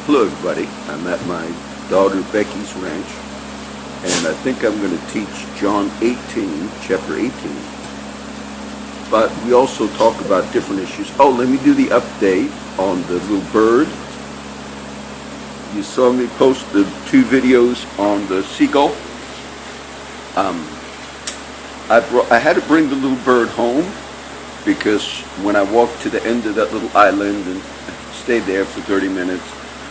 Hello everybody, I'm at my daughter Becky's ranch, and I think I'm going to teach John 18, chapter 18. But we also talk about different issues. Oh, let me do the update on the little bird. You saw me post the 2 videos on the seagull. I had to bring the little bird home because when I walked to the end of that little island and stayed there for 30 minutes,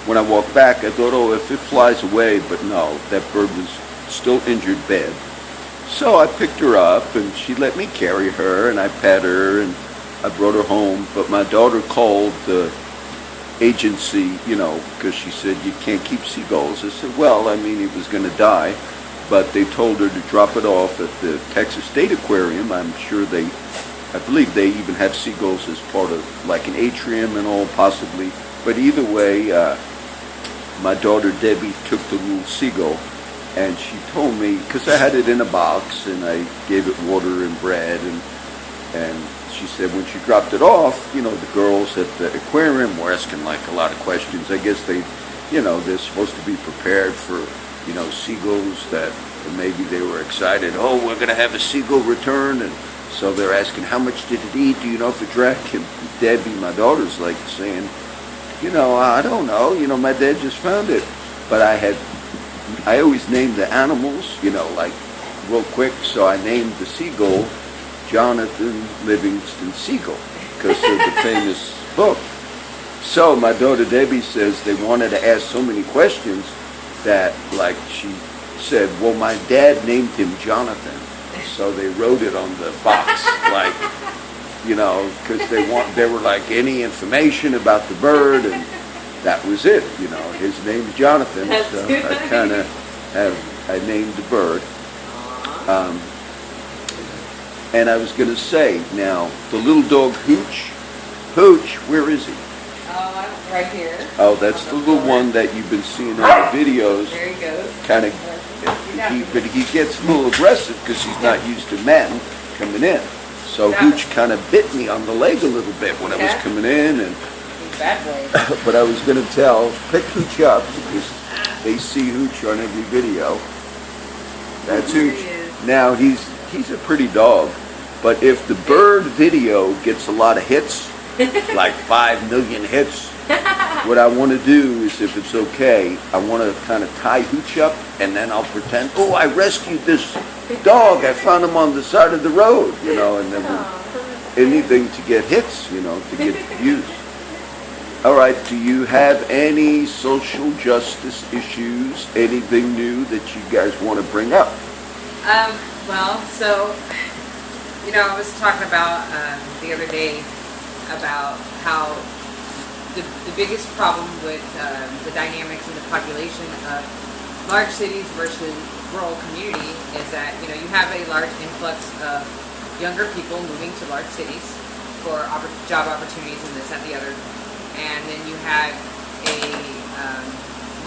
when I walked back, I thought, oh, if it flies away, but no, that bird was still injured bad. So I picked her up, and she let me carry her, and I pet her, and I brought her home. But my daughter called the agency, because she said, you can't keep seagulls. I said, well, I mean, he was going to die, but they told her to drop it off at the Texas State Aquarium. I believe they even have seagulls as part of like an atrium and all, possibly. But either way, my daughter Debbie took the little seagull, and she told me, because I had it in a box and I gave it water and bread, and she said when she dropped it off, the girls at the aquarium were asking like a lot of questions. I guess they're supposed to be prepared for, seagulls, that maybe they were excited. Oh, we're going to have a seagull return, and so they're asking, how much did it eat? Do you know if it drank? And Debbie, my daughter's like saying, I don't know. My dad just found it. But I always named the animals, like real quick. So I named the seagull Jonathan Livingston Seagull because of the famous book. So my daughter Debbie says they wanted to ask so many questions that, like, she said, well, my dad named him Jonathan. So they wrote it on the box, like, because they were like, any information about the bird, and that was it. His name's Jonathan. That's so good. I kind of I named the bird. And I was going to say, now, the little dog Hooch, where is he? Oh, right here. Oh, that's the little one that you've been seeing on the videos. There he goes. Kind of, but he gets a little aggressive because he's not used to men coming in. So Hooch kind of bit me on the leg a little bit when I was coming in, and bad boy. but I was going to pick Hooch up because they see Hooch on every video. That's Hooch. Now he's a pretty dog, but if the bird video gets a lot of hits, like 5 million hits, what I want to do is, if it's okay, I want to kind of tie Hooch up, and then I'll pretend, oh, I rescued this dog. I found him on the side of the road, and then anything to get hits, to get views. All right, do you have any social justice issues, anything new that you guys want to bring up? Well, so, I was talking about the other day about how the biggest problem with the dynamics in the population of large cities versus rural community is that, you have a large influx of younger people moving to large cities for job opportunities and this, that, the other. And then you have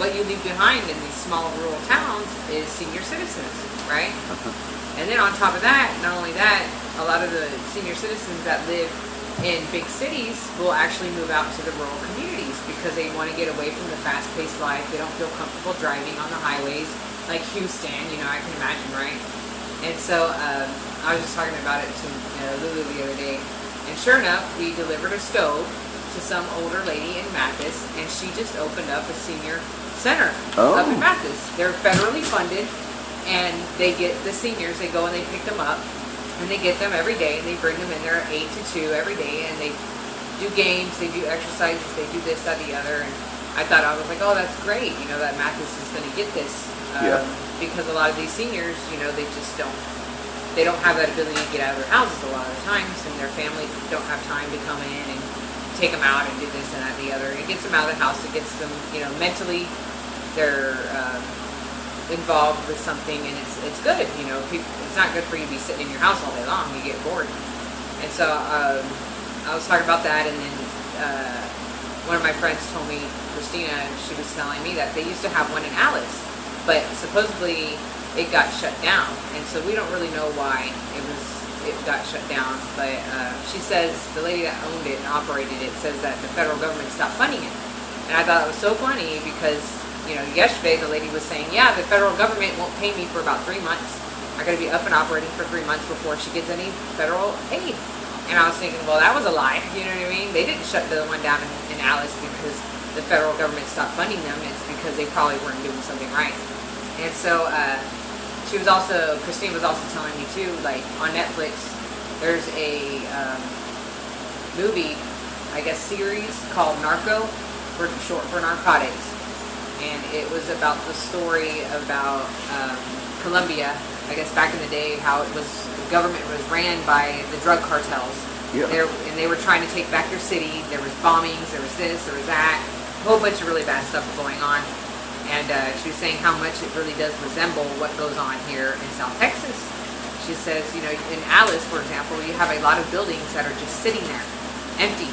what you leave behind in these small rural towns is senior citizens, right? And then on top of that, not only that, a lot of the senior citizens that live in big cities will actually move out to the rural communities because they want to get away from the fast-paced life. They don't feel comfortable driving on the highways like Houston, I can imagine, right? And so I was just talking about it to Lulu the other day, and sure enough, we delivered a stove to some older lady in Mathis, and she just opened up a senior center up in Mathis. They're federally funded, and they get the seniors, they go and they pick them up, and they get them every day, and they bring them in there 8 to 2 every day, and they do games, they do exercises, they do this, that, the other, and I was like, oh, that's great, that Mathis is going to get this, because a lot of these seniors, they don't have that ability to get out of their houses a lot of the times, and their family don't have time to come in and take them out and do this and that and the other. It gets them out of the house, it gets them, mentally, they're involved with something, and it's good, it's not good for you to be sitting in your house all day long, you get bored. And so I was talking about that, and then one of my friends told me, Christina, she was telling me that they used to have one in Alice, but supposedly it got shut down, and so we don't really know why it got shut down, but she says, the lady that owned it and operated it says that the federal government stopped funding it. And I thought it was so funny because, yesterday the lady was saying, yeah, the federal government won't pay me for about 3 months. I'm going to be up and operating for 3 months before she gets any federal aid. And I was thinking, well, that was a lie. You know what I mean? They didn't shut the one down in Alice because the federal government stopped funding them. It's because they probably weren't doing something right. And so Christine was also telling me too, like on Netflix, there's a movie, I guess series called Narco, short for narcotics. And it was about the story about Colombia, I guess back in the day, how the government was ran by the drug cartels. Yeah. And they were trying to take back their city. There was bombings, there was this, there was that, a whole bunch of really bad stuff going on. And she was saying how much it really does resemble what goes on here in South Texas. She says, in Alice, for example, you have a lot of buildings that are just sitting there, empty,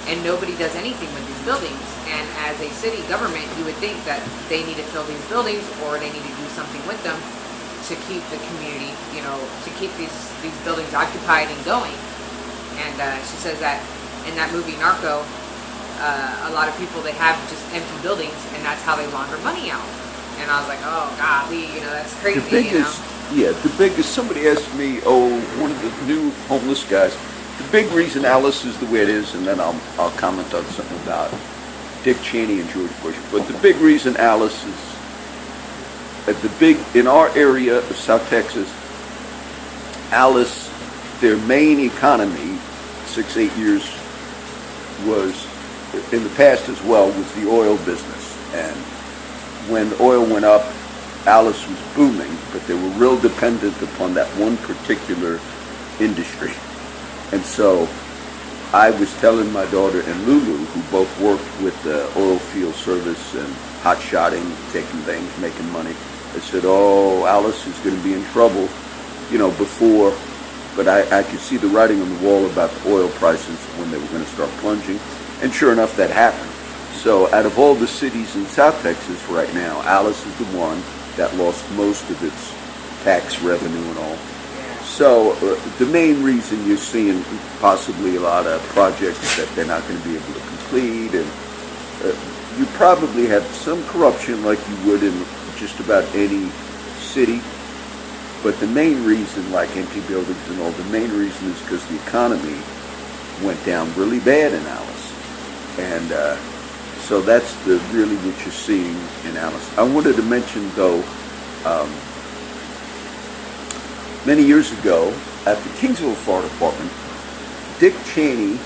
and nobody does anything with these buildings. And as a city government, you would think that they need to fill these buildings or they need to do something with them to keep the community, to keep these buildings occupied and going. And she says that in that movie Narco, a lot of people, they have just empty buildings, and that's how they launder money out. And I was like, oh, golly, that's crazy, the biggest, somebody asked me, one of the new homeless guys, the big reason Alice is the way it is, and then I'll comment on something about Dick Cheney and George Bush, but the big reason Alice is, in our area of South Texas, Alice, their main economy, 6-8 years, was, in the past as well, was the oil business. And when oil went up, Alice was booming, but they were real dependent upon that one particular industry. And so I was telling my daughter and Lulu, who both worked with the oil field service and hot shotting, taking things, making money, I said, oh, Alice is going to be in trouble, before, but I could see the writing on the wall about the oil prices when they were going to start plunging. And sure enough, that happened. So out of all the cities in South Texas right now, Alice is the one that lost most of its tax revenue and all. So the main reason you're seeing possibly a lot of projects that they're not going to be able to complete, and you probably have some corruption like you would in just about any city. But the main reason, like empty buildings and all, the main reason is because the economy went down really bad in Alice. And so that's really what you're seeing in Alice. I wanted to mention, though, many years ago at the Kingsville Fire Department, Dick Cheney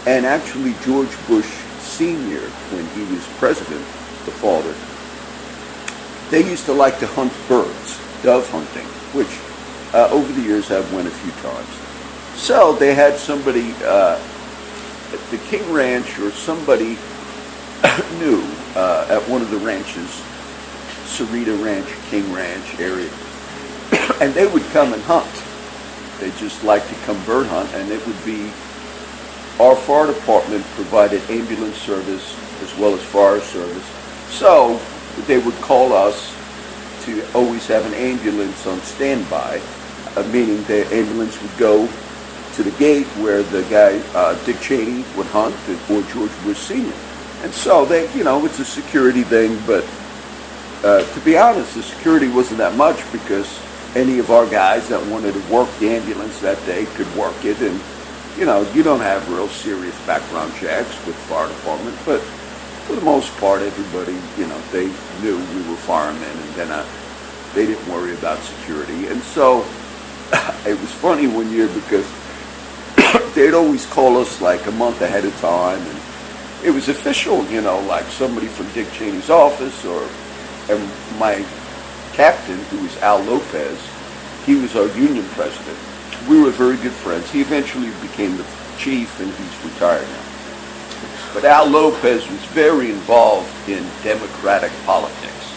and actually George Bush Sr., when he was president, the father, they used to like to hunt birds, dove hunting, which over the years I've went a few times. So they had somebody at the King Ranch, or somebody new at one of the ranches, Sarita Ranch, King Ranch area, and they would come and hunt. They just like to come bird hunt, and it would be our fire department provided ambulance service as well as fire service. So they would call us to always have an ambulance on standby, meaning the ambulance would go to the gate where the guy, Dick Cheney, would hunt, or George Bush Sr. And so they, it's a security thing, but to be honest, the security wasn't that much because any of our guys that wanted to work the ambulance that day could work it. And, you don't have real serious background checks with the fire department, but for the most part, everybody, they knew we were firemen, and then they didn't worry about security. And so it was funny one year because they'd always call us like a month ahead of time, and it was official, like somebody from Dick Cheney's office, and my captain, who was Al Lopez, he was our union president. We were very good friends. He eventually became the chief, and he's retired now. But Al Lopez was very involved in Democratic politics,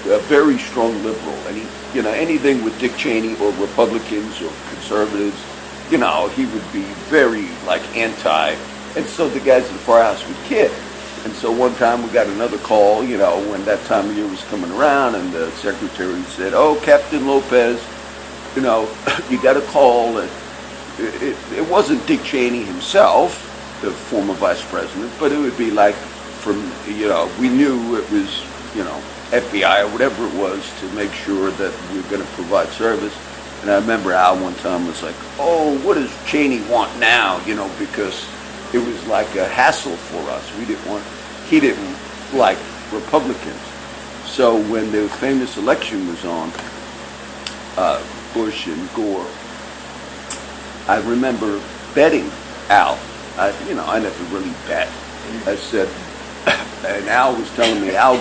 a very strong liberal, and he, anything with Dick Cheney or Republicans or conservatives, he would be very anti. And so the guys at the firehouse would kid. And so one time we got another call, when that time of year was coming around, and the secretary said, "Oh, Captain Lopez, you got a call." And it wasn't Dick Cheney himself, the former vice president, but it would be like from, we knew it was, FBI or whatever it was to make sure that we were going to provide service. And I remember Al one time was like, oh, what does Cheney want now? Because it was like a hassle for us. He didn't like Republicans. So when the famous election was on, Bush and Gore, I remember betting Al. I never really bet. I said, and Al was telling me, Al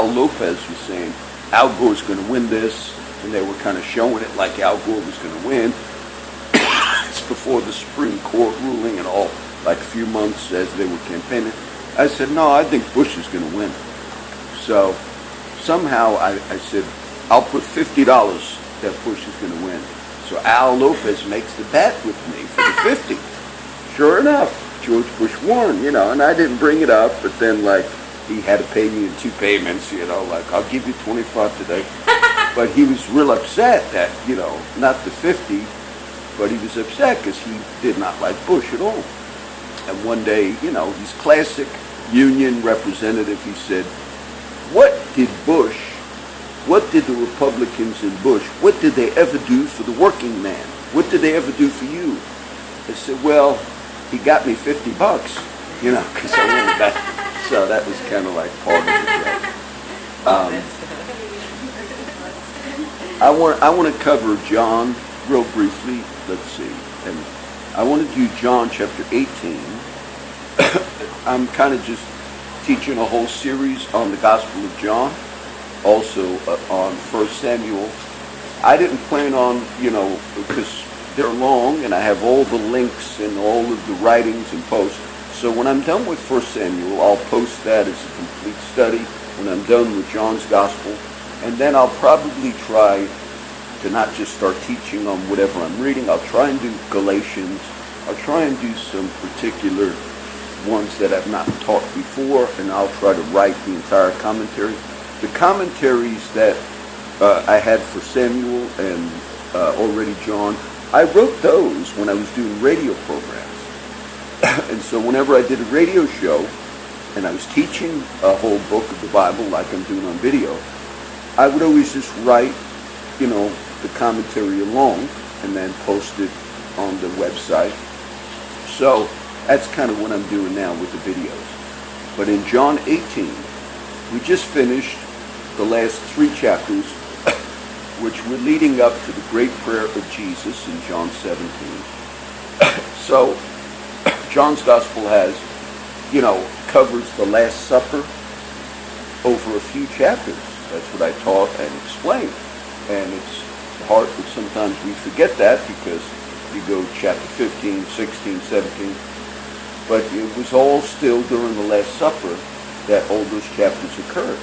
Lopez was saying, Al Gore's going to win this. And they were kind of showing it like Al Gore was going to win. It's before the Supreme Court ruling and all, like a few months as they were campaigning. I said, no, I think Bush is going to win. So somehow I said, I'll put $50 that Bush is going to win. So Al Lopez makes the bet with me for the 50. Sure enough, George Bush won, and I didn't bring it up, but then he had to pay me in 2 payments, I'll give you 25 today. But he was real upset that, not the 50, but he was upset because he did not like Bush at all. And one day, he's classic union representative. He said, what did the Republicans in Bush, what did they ever do for the working man? What did they ever do for you? I said, well, he got me $50, because I won that. So that was kind of like part of the joke. I want to cover John real briefly. Let's see. And I want to do John chapter 18. I'm kind of just teaching a whole series on the Gospel of John, also on 1 Samuel. I didn't plan on, because they're long and I have all the links and all of the writings and posts. So when I'm done with 1 Samuel, I'll post that as a complete study when I'm done with John's Gospel. And then I'll probably try to not just start teaching on whatever I'm reading. I'll try and do Galatians. I'll try and do some particular ones that I've not taught before, and I'll try to write the entire commentary. The commentaries that I had for Samuel and already John, I wrote those when I was doing radio programs. And so whenever I did a radio show, and I was teaching a whole book of the Bible like I'm doing on video, I would always just write, the commentary along and then post it on the website. So that's kind of what I'm doing now with the videos. But in John 18, we just finished the last 3 chapters, which were leading up to the great prayer of Jesus in John 17. So John's Gospel has, covers the Last Supper over a few chapters. That's what I taught and explained. And it's hard, but sometimes we forget that because you go chapter 15, 16, 17. But it was all still during the Last Supper that all those chapters occurred.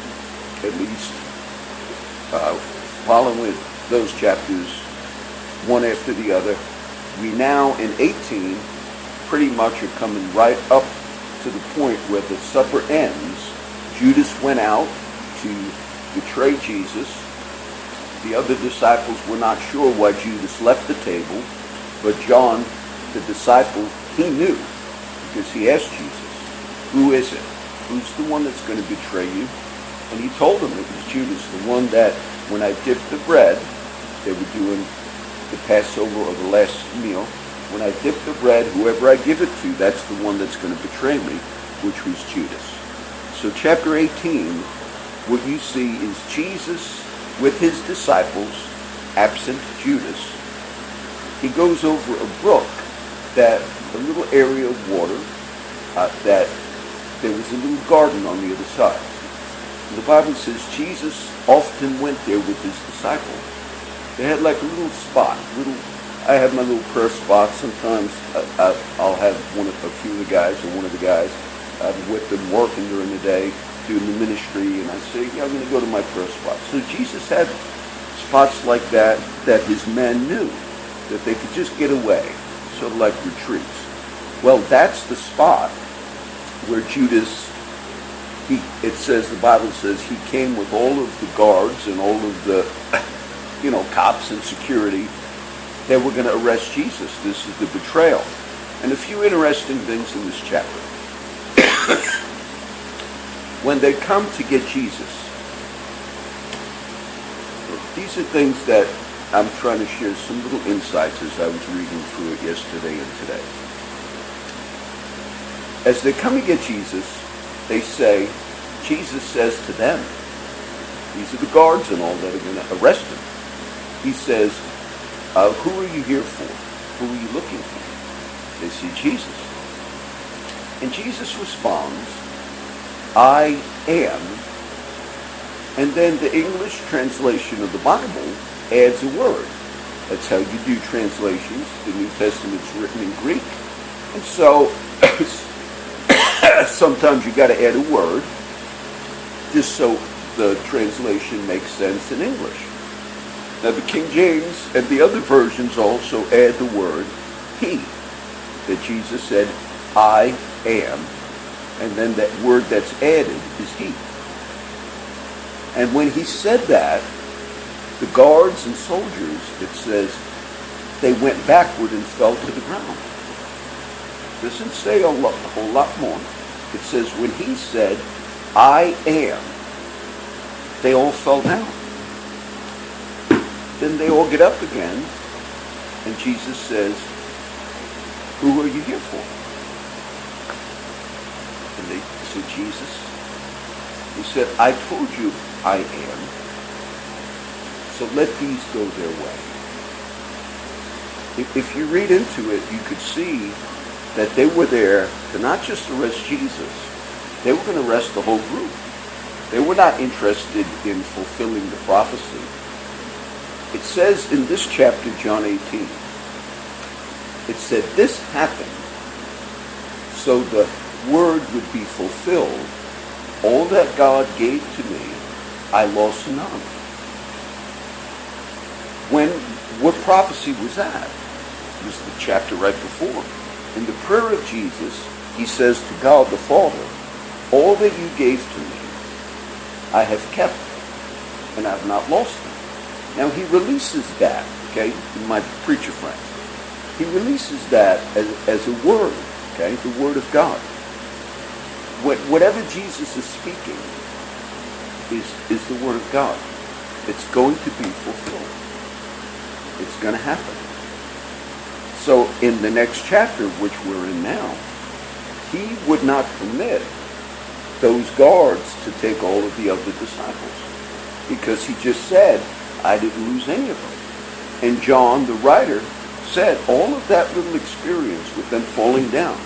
At least following those chapters one after the other. We now in 18 pretty much are coming right up to the point where the supper ends. Judas went out to betray Jesus. The other disciples were not sure why Judas left the table, but John, the disciple, he knew, because he asked Jesus, who is it? Who's the one that's going to betray you? And he told him it was Judas, the one that when I dipped the bread, they were doing the Passover or the last meal. When I dip the bread, whoever I give it to, that's the one that's going to betray me, which was Judas. So chapter 18, what you see is Jesus with his disciples, absent Judas. He goes over a brook, that a little area of water, that there was a little garden on the other side. And the Bible says Jesus often went there with his disciples. They had like a little spot, I have my little prayer spot. Sometimes I'll have a few of the guys, or one of the guys, I'm with them working during the day, doing the ministry, and I say, yeah, I'm going to go to my prayer spot. So Jesus had spots like that his men knew, that they could just get away, sort of like retreats. Well, that's the spot where Judas, it says, the Bible says, he came with all of the guards and all of the, cops and security. They were going to arrest Jesus. This is the betrayal. And a few interesting things in this chapter. when they come to get Jesus, these are things that I'm trying to share some little insights as I was reading through it yesterday and today. As they come to get Jesus, they say, Jesus says to them, these are the guards and all that are going to arrest him. He says, who are you here for? Who are you looking for? They see Jesus. And Jesus responds, I am. And then the English translation of the Bible adds a word. That's how you do translations. The New Testament's written in Greek. And so sometimes you got to add a word just so the translation makes sense in English. Now the King James and the other versions also add the word he. That Jesus said, I am. And then that word that's added is he. And when he said that, the guards and soldiers, it says, they went backward and fell to the ground. It doesn't say a whole lot more. It says when he said, I am, they all fell down. Then they all get up again, and Jesus says, who are you here for? And they said, Jesus. He said, I told you I am. So let these go their way. If you read into it, you could see that they were there to not just arrest Jesus, they were going to arrest the whole group. They were not interested in fulfilling the prophecy. It says in this chapter, John 18, it said, this happened so the word would be fulfilled. All that God gave to me, I lost none. What prophecy was that? It was the chapter right before. In the prayer of Jesus, he says to God the Father, all that you gave to me, I have kept, and I have not lost them. Now he releases that, okay, my preacher friends. He releases that as a word, okay, the word of God. Whatever Jesus is speaking is the word of God. It's going to be fulfilled. It's going to happen. So in the next chapter, which we're in now, he would not permit those guards to take all of the other disciples, because he just said, I didn't lose any of them. And John, the writer, said all of that little experience with them falling down.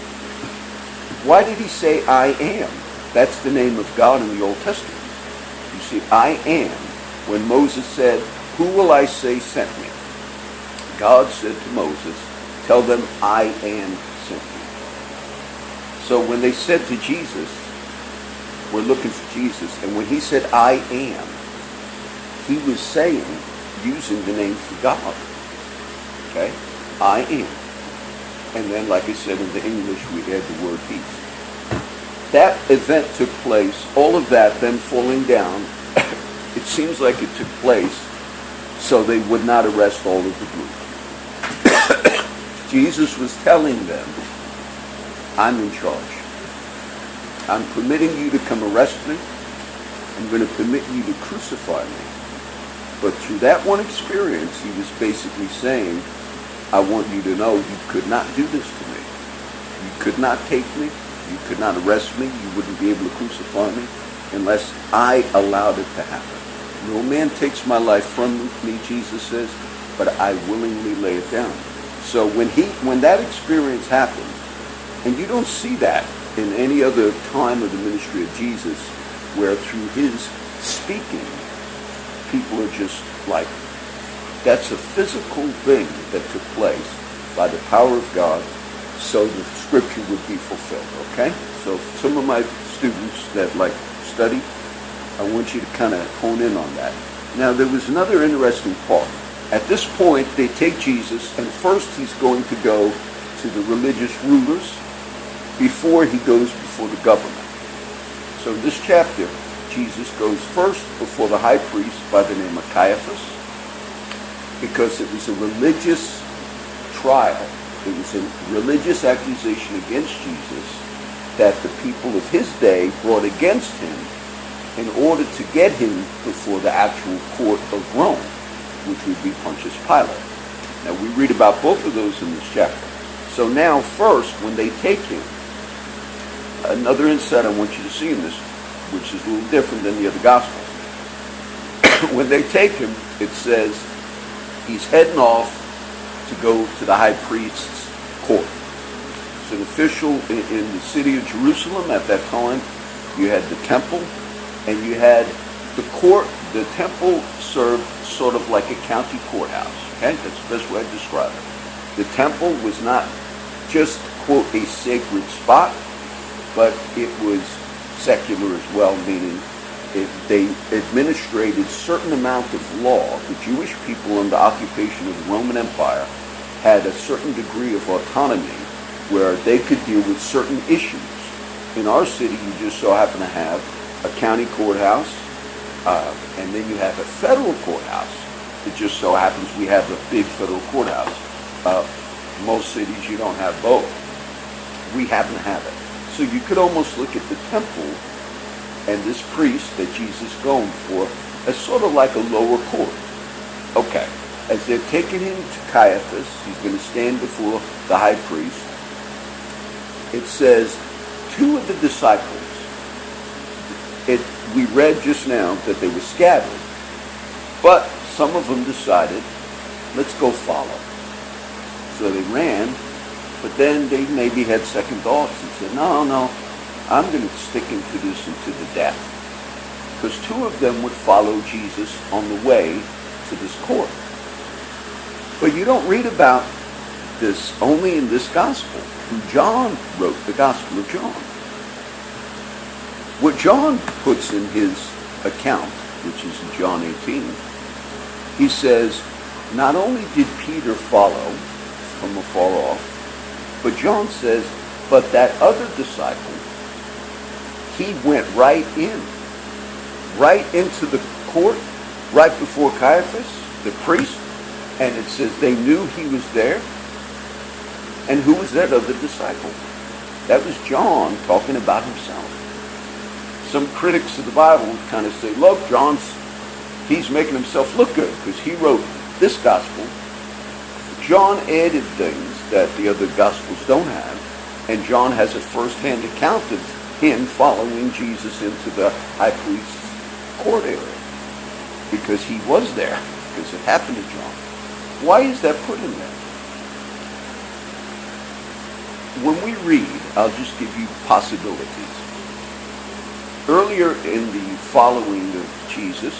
Why did he say, I am? That's the name of God in the Old Testament. You see, I am. When Moses said, who will I say sent me? God said to Moses, tell them I am sent you. So when they said to Jesus, we're looking for Jesus, and when he said I am, he was saying, using the name for God. Okay? I am. And then, like I said in the English, we add the word he. That event took place, all of that, them falling down, it seems like it took place so they would not arrest all of the group. Jesus was telling them, I'm in charge. I'm permitting you to come arrest me. I'm going to permit you to crucify me. But through that one experience, he was basically saying, I want you to know you could not do this to me. You could not take me. You could not arrest me. You wouldn't be able to crucify me unless I allowed it to happen. No man takes my life from me, Jesus says, but I willingly lay it down. So when that experience happened, and you don't see that in any other time of the ministry of Jesus, where through his speaking, people are just like, that's a physical thing that took place by the power of God, so the scripture would be fulfilled, okay? So some of my students that like study, I want you to kind of hone in on that. Now there was another interesting part. At this point, they take Jesus, and first he's going to go to the religious rulers before he goes before the government. So in this chapter, Jesus goes first before the high priest by the name of Caiaphas, because it was a religious trial. It was a religious accusation against Jesus that the people of his day brought against him in order to get him before the actual court of Rome, which would be Pontius Pilate. Now, we read about both of those in this chapter. So now, first, when they take him, another insight I want you to see in this, which is a little different than the other Gospels. When they take him, it says he's heading off to go to the high priest's court. It's an official in the city of Jerusalem at that time. You had the temple, and you had the court. The temple served sort of like a county courthouse. Okay, that's the best way to describe it. The temple was not just, quote, a sacred spot, but it was secular as well, meaning they administrated certain amount of law. The Jewish people under occupation of the Roman Empire had a certain degree of autonomy where they could deal with certain issues. In our city, you just so happen to have a county courthouse, and then you have a federal courthouse. It just so happens we have a big federal courthouse. Most cities, you don't have both. We happen to have it. So you could almost look at the temple and this priest that Jesus is going for as sort of like a lower court. Okay, as they're taking him to Caiaphas, he's going to stand before the high priest. It says, two of the disciples, we read just now that they were scattered, but some of them decided, let's go follow. So they ran, but then they maybe had second thoughts and said, no, I'm going to stick into this until the death. Because two of them would follow Jesus on the way to this court. But you don't read about this only in this gospel. John wrote the Gospel of John. What John puts in his account, which is in John 18, he says, not only did Peter follow from afar off, but John says, but that other disciple, he went right into the court, right before Caiaphas, the priest, and it says they knew he was there. And who was that other disciple? That was John talking about himself. Some critics of the Bible kind of say, look, he's making himself look good because he wrote this gospel. John added things that the other gospels don't have, and John has a first-hand account of him following Jesus into the high priest's court area because he was there, because it happened to John. Why is that put in there? When we read, I'll just give you possibilities. Earlier in the following of Jesus,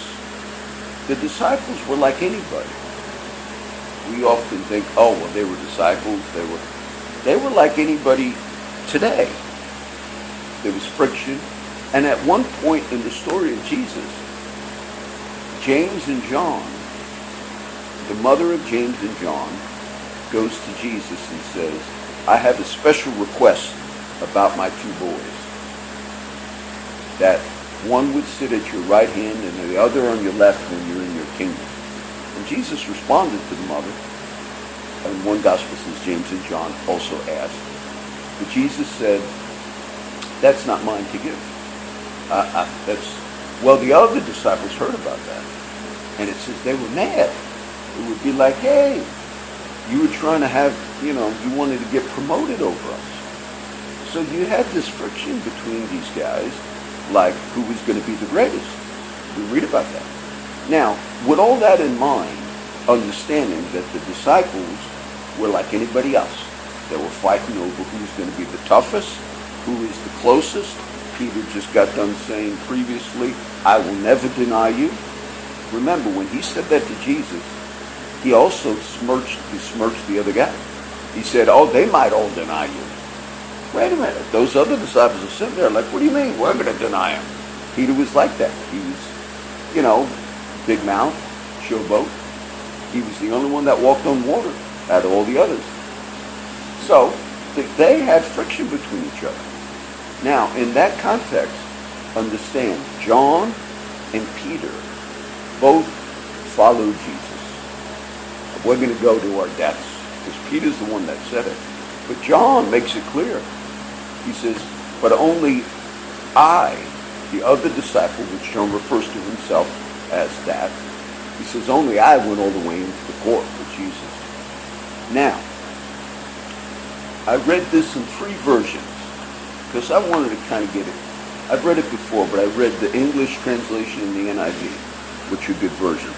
the disciples were like anybody. We often think, oh, well, they were disciples. They were like anybody today. There was friction. And at one point in the story of Jesus, James and John, the mother of James and John, goes to Jesus and says, I have a special request about my two boys. That one would sit at your right hand and the other on your left when you're in your kingdom. And Jesus responded to the mother. And one gospel says James and John also asked. But Jesus said, that's not mine to give. Well, the other disciples heard about that. And it says they were mad. It would be like, hey, you were trying to have, you wanted to get promoted over us. So you had this friction between these guys, like who was going to be the greatest. We read about that. Now, with all that in mind, understanding that the disciples were like anybody else. They were fighting over who's going to be the toughest, who is the closest. Peter just got done saying previously, I will never deny you. Remember, when he said that to Jesus, he also besmirched the other guy. He said, oh, they might all deny you. Wait a minute. Those other disciples are sitting there like, what do you mean we're going to deny him? Peter was like that. He was, big mouth, showboat. He was the only one that walked on water out of all the others. So they had friction between each other. Now, in that context, understand, John and Peter both followed Jesus. We're going to go to our deaths, because Peter's the one that said it. But John makes it clear. He says, but only I the other disciple, which John refers to himself as that, he says, only I went all the way into the court with Jesus. Now, I read this in 3 versions because I wanted to kind of get it. I've read it before, but I read the English translation and the NIV, which are good versions.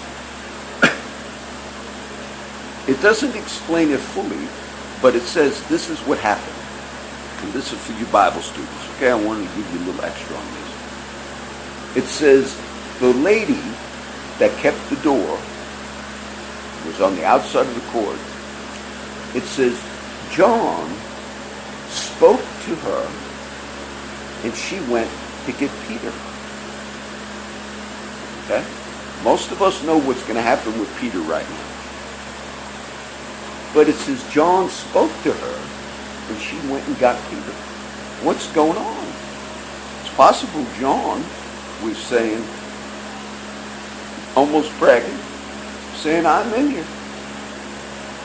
It doesn't explain it fully, but it says this is what happened. And this is for you Bible students. Okay, I wanted to give you a little extra on this. It says the lady that kept the door was on the outside of the court. It says John spoke to her and she went to get Peter. Okay? Most of us know what's going to happen with Peter right now. But it says John spoke to her and she went and got Peter. What's going on? It's possible John was saying, almost bragging, saying, I'm in here.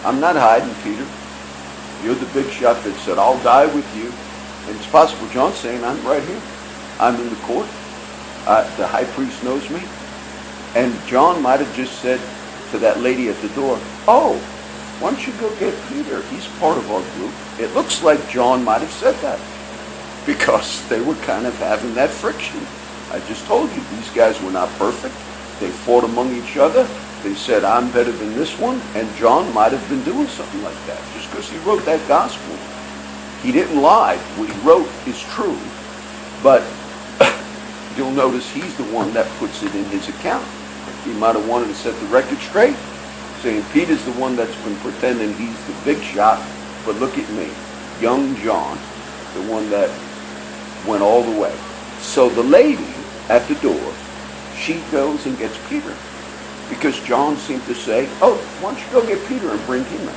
I'm not hiding, Peter. You're the big shot that said, I'll die with you. And it's possible John's saying, I'm right here. I'm in the court. The high priest knows me. And John might have just said to that lady at the door, oh, why don't you go get Peter? He's part of our group. It looks like John might have said that because they were kind of having that friction. I just told you, these guys were not perfect. They fought among each other. They said, I'm better than this one. And John might have been doing something like that just because he wrote that gospel. He didn't lie. What he wrote is true. But you'll notice he's the one that puts it in his account. He might have wanted to set the record straight, saying Peter's the one that's been pretending he's the big shot. But look at me, young John, the one that went all the way. So the lady at the door, she goes and gets Peter. Because John seemed to say, oh, why don't you go get Peter and bring him in?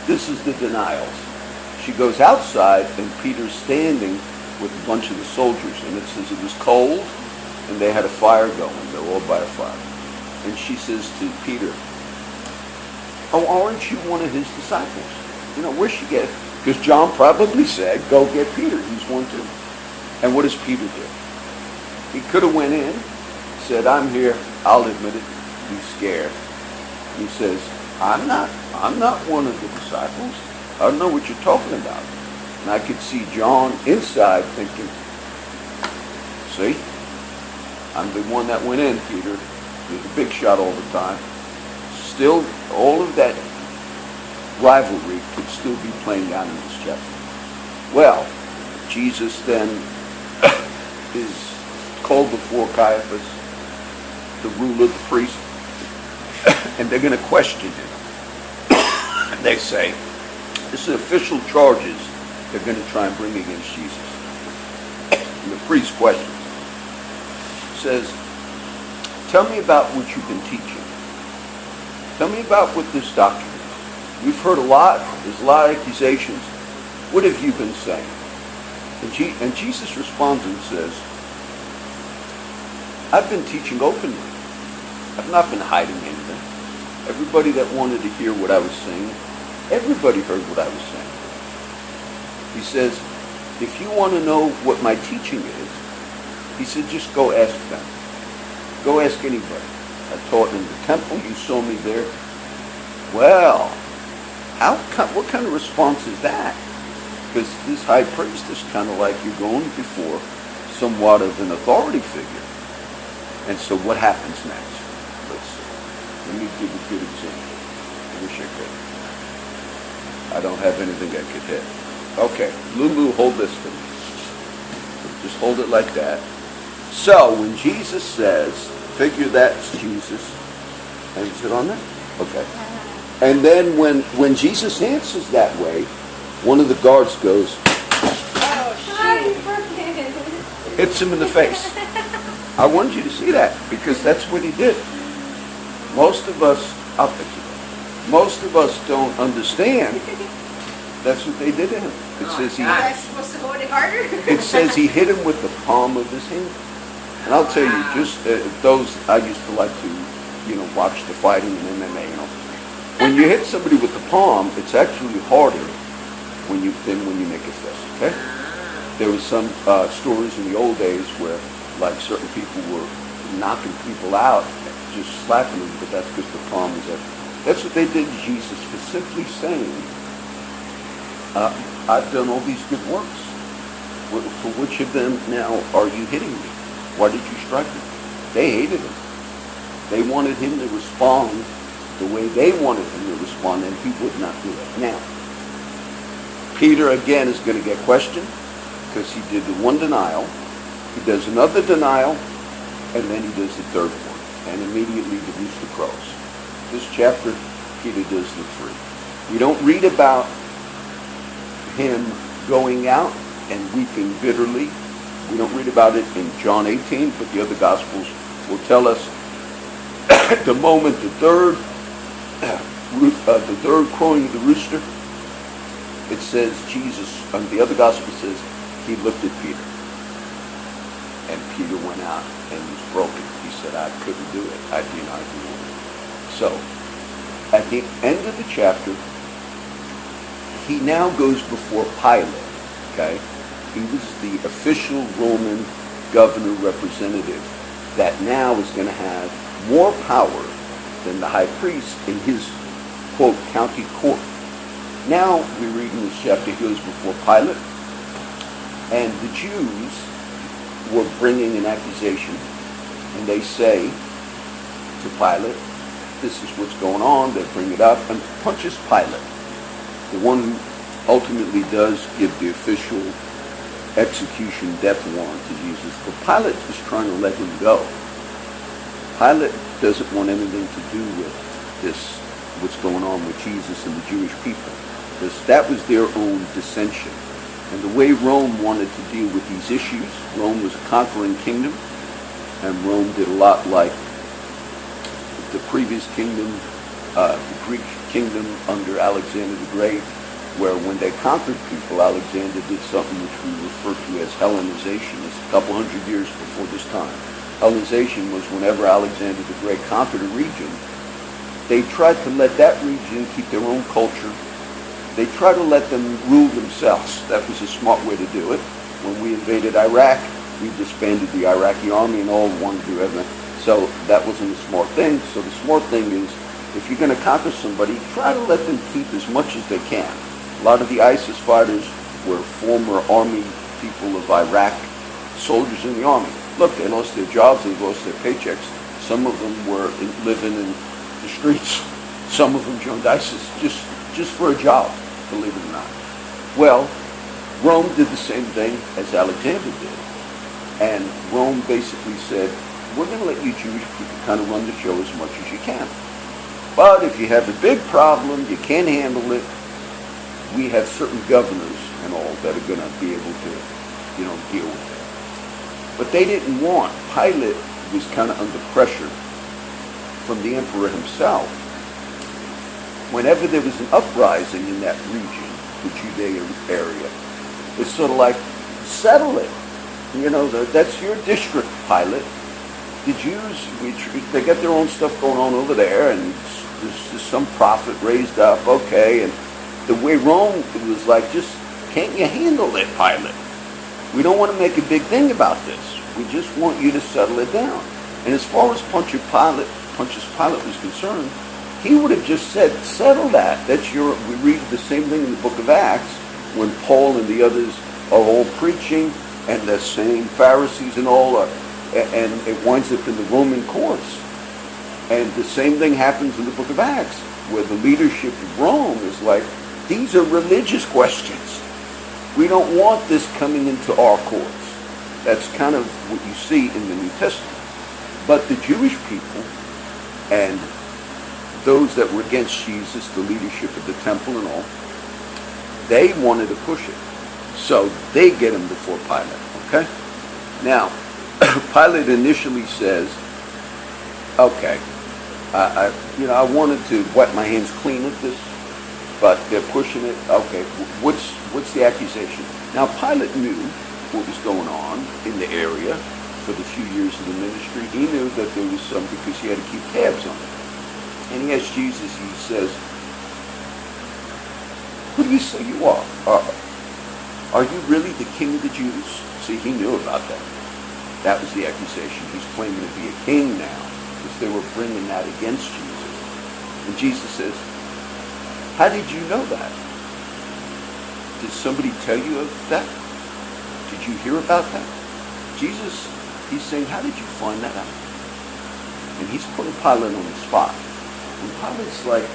This is the denials. She goes outside and Peter's standing with a bunch of the soldiers. And it says it was cold and they had a fire going. They're all by a fire. And she says to Peter, oh, aren't you one of his disciples? You know, where'd she get it? Because John probably said, go get Peter. He's one too. And what does Peter do? He could have went in, said, I'm here. I'll admit it. He's scared. He says, I'm not one of the disciples. I don't know what you're talking about. And I could see John inside thinking, see, I'm the one that went in, Peter. You're the big shot all the time. Still, all of that rivalry could still be playing out in this chapter. Well, Jesus then is called before Caiaphas, the ruler, the priest, and they're going to question him. They say, this is official charges they're going to try and bring against Jesus. And the priest questions. Says, tell me about what you've been teaching. Tell me about what this doctrine is. We've heard a lot. There's a lot of accusations. What have you been saying? And Jesus responds and says, I've been teaching openly. I've not been hiding anything. Everybody that wanted to hear what I was saying, everybody heard what I was saying. He says, if you want to know what my teaching is, he said, just go ask them. Go ask anybody. I taught in the temple. You saw me there. Well, what kind of response is that? Because this high priest is kind of like you're going before somewhat of an authority figure. And so what happens next? Let me give a good example. I wish I could. I don't have anything I could hit. Okay, Lulu, hold this for me. Just hold it like that. So when Jesus says, figure that's Jesus. And is it on there? Okay. And then when Jesus answers that way, one of the guards goes, hits him in the face. I wanted you to see that because that's what he did. Most of us, I'll fix it. Most of us don't understand. That's what they did to him. It says he. Am I supposed to hold it harder? It says he hit him with the palm of his hand. And I'll tell you, just those I used to like to, watch the fighting in MMA. When you hit somebody with the palm, it's actually harder than when you make a fist. Okay. There was some stories in the old days where like certain people were knocking people out, just slapping them, but that's because the palm was up. That's what they did to Jesus for simply saying, I've done all these good works. For which of them now are you hitting me? Why did you strike me? They hated him. They wanted him to respond the way they wanted him to respond, and he would not do it. Now, Peter again is going to get questioned because he did the one denial, he does another denial, and then he does the third one, and immediately the rooster crows. This chapter, Peter does the three. We don't read about him going out and weeping bitterly. We don't read about it in John 18, but the other Gospels will tell us the moment the third crowing of the rooster, it says Jesus, the other Gospel says, he looked at Peter. And Peter went out and was broken. He said, I couldn't do it. I denied the Lord. So, at the end of the chapter, he now goes before Pilate, okay? He was the official Roman governor representative that now is going to have more power than the high priest in his, quote, county court. Now, we read in this chapter, he goes before Pilate, and the Jews were bringing an accusation, and they say to Pilate, this is what's going on. They bring it up, and Pontius Pilate, the one who ultimately does give the official execution death warrant to Jesus. But Pilate is trying to let him go. Pilate doesn't want anything to do with this, what's going on with Jesus and the Jewish people. Because that was their own dissension. And the way Rome wanted to deal with these issues, Rome was a conquering kingdom, and Rome did a lot like the previous kingdom, the Greek kingdom under Alexander the Great, where when they conquered people, Alexander did something which we refer to as Hellenization. It's a couple hundred years before this time. Hellenization was whenever Alexander the Great conquered a region, they tried to let that region keep their own culture. They tried to let them rule themselves. That was a smart way to do it. When we invaded Iraq, we disbanded the Iraqi army and all wanted to do everything. So that wasn't a smart thing. So the smart thing is, if you're going to conquer somebody, try to let them keep as much as they can. A lot of the ISIS fighters were former army people of Iraq, soldiers in the army. Look, they lost their jobs, they lost their paychecks. Some of them were living in the streets. Some of them joined ISIS just for a job, believe it or not. Well, Rome did the same thing as Alexander did. And Rome basically said, we're going to let you Jewish people kind of run the show as much as you can. But if you have a big problem, you can't handle it, we have certain governors and all that are going to be able to, deal with it. But they didn't want. Pilate was kind of under pressure from the emperor himself. Whenever there was an uprising in that region, the Judea area, it's sort of like, settle it. That's your district, Pilate. The Jews, they got their own stuff going on over there, and there's some prophet raised up, okay, and the way Rome, it was like, just, can't you handle it, Pilate? We don't want to make a big thing about this. We just want you to settle it down. And as far as Pontius Pilate was concerned, he would have just said, settle that. We read the same thing in the book of Acts, when Paul and the others are all preaching, and the same Pharisees and all are, and it winds up in the Roman courts. And the same thing happens in the book of Acts, where the leadership of Rome is like, these are religious questions. We don't want this coming into our courts. That's kind of what you see in the New Testament. But the Jewish people and those that were against Jesus, the leadership of the temple and all, they wanted to push it. So they get him before Pilate, okay? Now, Pilate initially says, okay, I wanted to wipe my hands clean of this, but they're pushing it. Okay, what's the accusation? Now, Pilate knew what was going on in the area for the few years of the ministry. He knew that there was some, because he had to keep tabs on it. And he asked Jesus, he says, who do you say you are? Are you really the king of the Jews? See, he knew about that. That was the accusation. He's claiming to be a king now, because they were bringing that against Jesus. And Jesus says, how did you know that? Did somebody tell you of that? Did you hear about that? Jesus, he's saying, how did you find that out? And he's putting Pilate on the spot. And Pilate's like,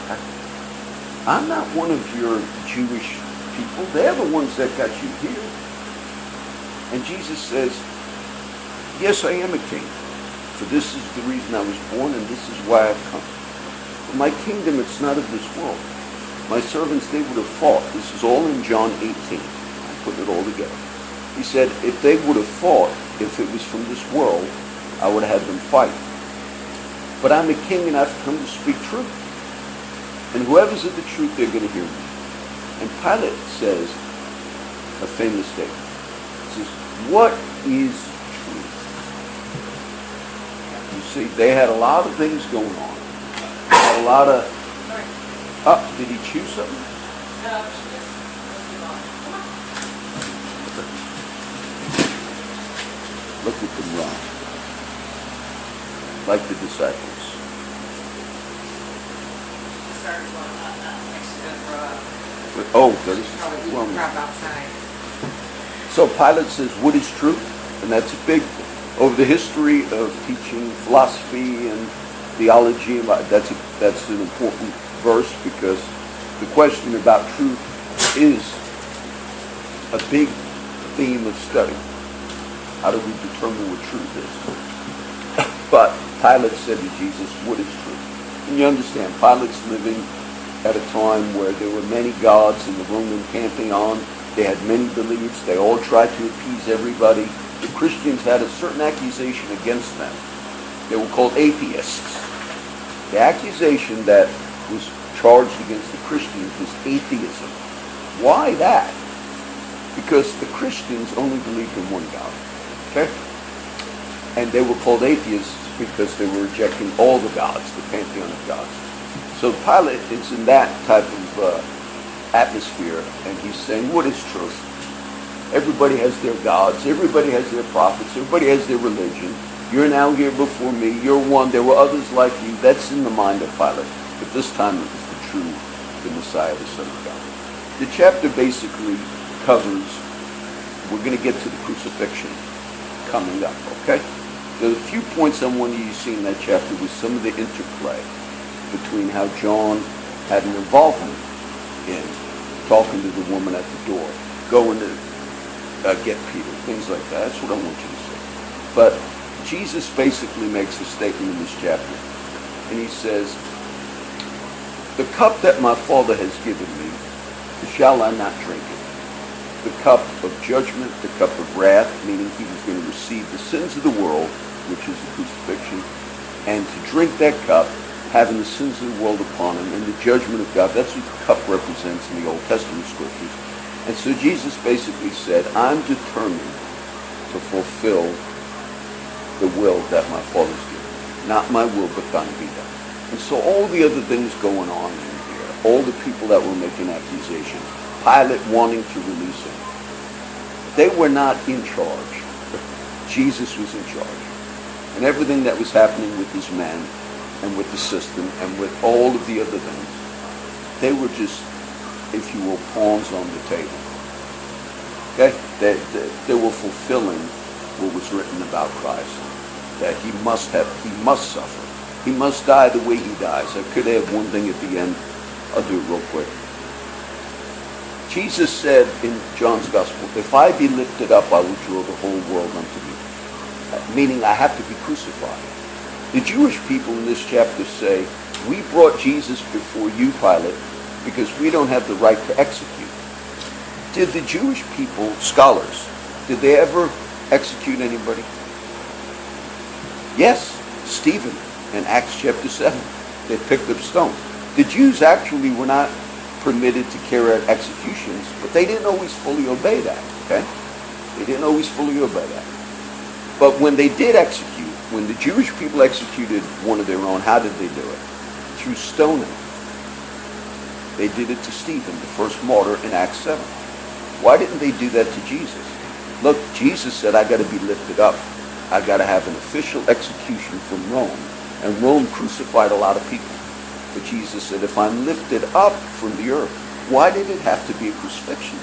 I'm not one of your Jewish people. They're the ones that got you here. And Jesus says, yes, I am a king. For this is the reason I was born, and this is why I've come. But my kingdom, it's not of this world. My servants, they would have fought. This is all in John 18. I put it all together. He said, if they would have fought, if it was from this world, I would have had them fight. But I'm a king, and I've come to speak truth. And whoever's of the truth, they're going to hear me. And Pilate says a famous statement. He says, what is truth? You see, they had a lot of things going on. They had a lot of... did he chew something? No, she just Come on. Look at them run. Like the disciples. But, Probably eating crap outside. So Pilate says, what is truth? And that's a big, over the history of teaching philosophy and theology, that's an important verse, because the question about truth is a big theme of study. How do we determine what truth is? But Pilate said to Jesus, what is truth? And you understand, Pilate's living at a time where there were many gods in the Roman pantheon. They had many beliefs. They all tried to appease everybody. The Christians had a certain accusation against them. They were called atheists. The accusation that was charged against the Christians was atheism. Why that? Because the Christians only believed in one God. Okay? And they were called atheists because they were rejecting all the gods, the pantheon of gods. So Pilate is in that type of atmosphere, and he's saying, what is truth? Everybody has their gods, everybody has their prophets, everybody has their religion. You're now here before me, you're one, there were others like you. That's in the mind of Pilate. But this time it was the Messiah, the Son of God. The chapter basically covers, we're going to get to the crucifixion coming up, okay? The few points I wanted you to see in that chapter was some of the interplay between how John had an involvement in talking to the woman at the door, going to get Peter, things like that. That's what I want you to see. But Jesus basically makes a statement in this chapter, and he says, the cup that my Father has given me, shall I not drink it? The cup of judgment, the cup of wrath, meaning he was going to receive the sins of the world, which is the crucifixion, and to drink that cup, having the sins of the world upon him, and the judgment of God. That's what the cup represents in the Old Testament scriptures. And so Jesus basically said, I'm determined to fulfill the will that my Father's given me. Not my will, but thine be done. And so all the other things going on in here, all the people that were making accusations, Pilate wanting to release him, they were not in charge. Jesus was in charge. And everything that was happening with his men and with the system and with all of the other things, they were just, if you will, pawns on the table. Okay? They were fulfilling what was written about Christ. That he must suffer. He must die the way he dies. I could add one thing at the end. I'll do it real quick. Jesus said in John's Gospel, if I be lifted up, I will draw the whole world unto me. Meaning I have to be crucified. The Jewish people in this chapter say, we brought Jesus before you, Pilate, because we don't have the right to execute. Did the Jewish people, scholars, did they ever execute anybody? Yes, Stephen in Acts chapter 7. They picked up stones. The Jews actually were not permitted to carry out executions, but they didn't always fully obey that, okay? They didn't always fully obey that. But when they did execute, when the Jewish people executed one of their own, how did they do it? Through stoning. They did it to Stephen, the first martyr in Acts 7. Why didn't they do that to Jesus? Look, Jesus said, I got to be lifted up. I got to have an official execution from Rome. And Rome crucified a lot of people. But Jesus said, if I'm lifted up from the earth, why did it have to be a crucifixion?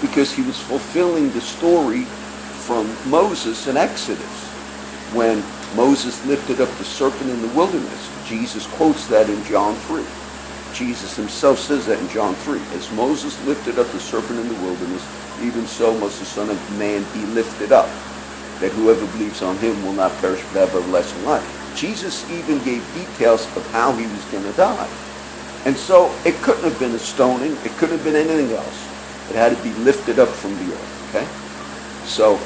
Because he was fulfilling the story from Moses in Exodus. When Moses lifted up the serpent in the wilderness, Jesus quotes that in John 3. Jesus himself says that in John 3. As Moses lifted up the serpent in the wilderness, even so must the Son of Man be lifted up, that whoever believes on him will not perish but have everlasting life. Jesus even gave details of how he was going to die. And so it couldn't have been a stoning. It couldn't have been anything else. It had to be lifted up from the earth. Okay? So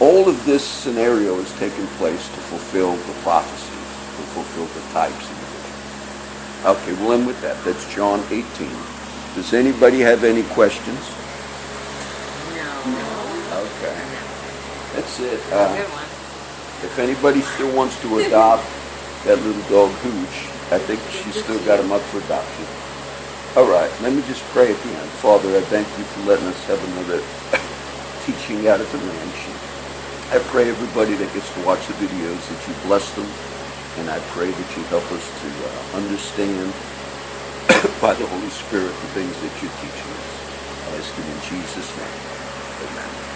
all of this scenario is taking place to fulfill the prophecies, to fulfill the types and the visions. Okay, we'll end with that. That's John 18. Does anybody have any questions? No. Okay. That's it. Good one. If anybody still wants to adopt that little dog Hooch, I think she's still got him up for adoption. All right, let me just pray at the end. Father, I thank you for letting us have another teaching out at the ranch. I pray everybody that gets to watch the videos that you bless them, and I pray that you help us to understand by the Holy Spirit the things that you're teaching us. I ask it in Jesus' name. Amen.